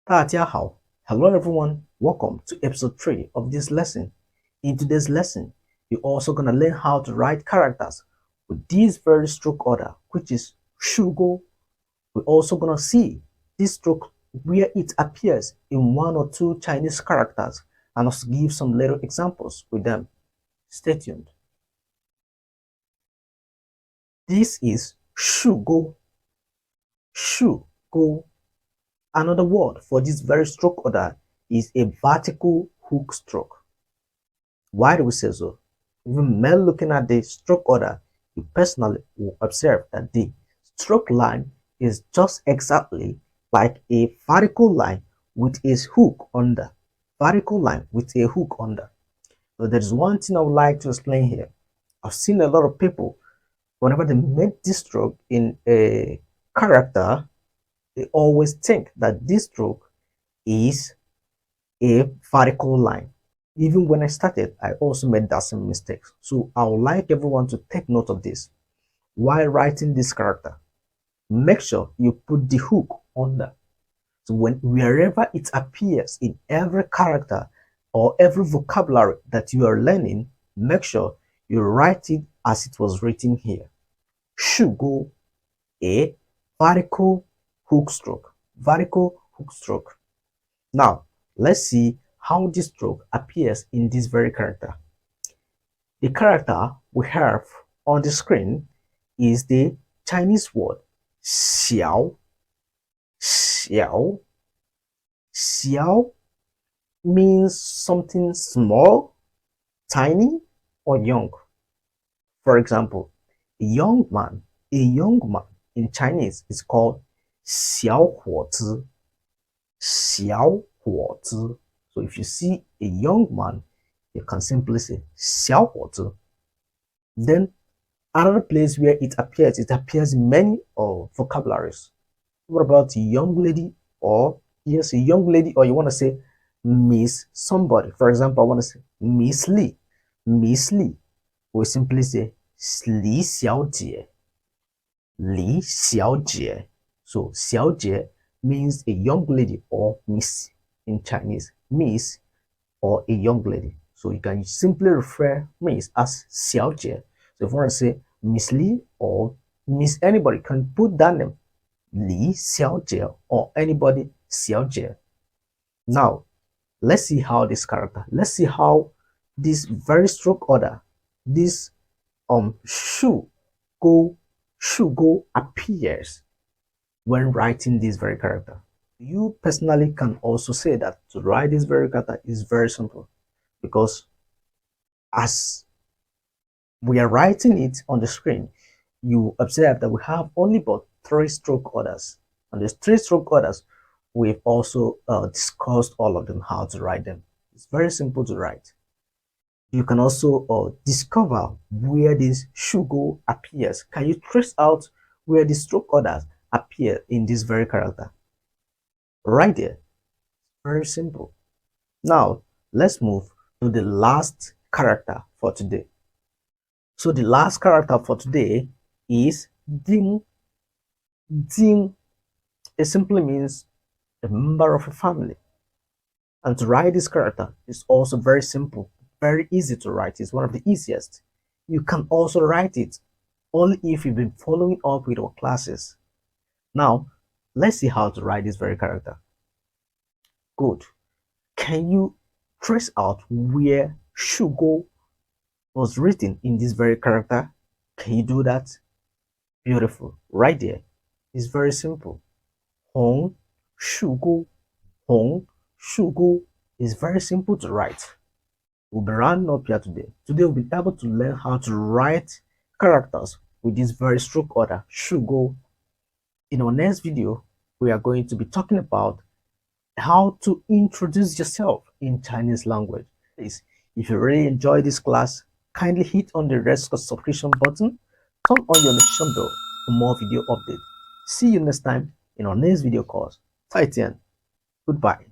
大家好. Hello everyone, welcome to episode 3 of this lesson. In today's lesson, you're also going to learn how to write characters with this very stroke order, which is shùgōu. We're also going to see this stroke where it appears in one or two Chinese characters and also give some little examples with them. Stay tuned. This is shùgōu. Shùgōu. Another word for this very stroke order is a vertical hook stroke. Why do we say so? Even when looking at the stroke order, you personally will observe that the stroke line is just exactly like a vertical line with a hook under. Vertical line with a hook under. So there's one thing I would like to explain here. I've seen a lot of people, whenever they make this stroke in a character, they always think that this stroke is a vertical line. Even when I started, I also made that same mistake. So I would like everyone to take note of this. While writing this character, make sure you put the hook under. So wherever it appears in every character or every vocabulary that you are learning, make sure you write it as it was written here. Shùgōu, a vertical hook stroke. Vertical hook stroke. Now, let's see how this stroke appears in this very character. The character we have on the screen is the Chinese word xiǎo. Xiǎo. Xiǎo means something small, tiny, or young. For example, a young man in Chinese is called 小伙子. 小伙子. So if you see a young man, you can simply say 小伙子. Then another place where it appears in many vocabularies. What about a young lady, or yes, a young lady, or you want to say Miss somebody? For example, I want to say Miss Lee. Miss Lee. We simply say 李小姐. 李小姐. So 小姐 means a young lady or miss in Chinese. Miss or a young lady. So you can simply refer miss as 小姐. So if you want to say Miss Lee or Miss anybody, you can put that name, Li Xiaojie, or anybody 小姐. Now, let's see how this character, let's see how this very stroke order, this shùgōu appears when writing this very character. You personally can also say that to write this very character is very simple, because as we are writing it on the screen, you observe that we have only but 3 stroke orders. And these 3 stroke orders, we've also discussed all of them, how to write them. It's very simple to write. You can also discover where this shùgōu appears. Can you trace out where the stroke orders appear in this very character? Right there. Very simple. Now, let's move to the last character for today. So the last character for today is dīng. Dīng. It simply means a member of a family. And to write this character is also very simple, very easy to write. It's one of the easiest. You can also write it only if you've been following up with our classes. Now, let's see how to write this very character. Good. Can you trace out where shùgōu was written in this very character? Can you do that? Beautiful. Right there. It's very simple. Hong shùgōu. Hong shùgōu is very simple to write. We'll be rounding up here today. Today we'll be able to learn how to write characters with this very stroke order, shùgōu. In our next video, we are going to be talking about how to introduce yourself in Chinese language. Please, if you really enjoy this class, kindly hit on the red subscription button, turn on your notification bell for more video updates. See you next time in our next video course. 再见. Goodbye.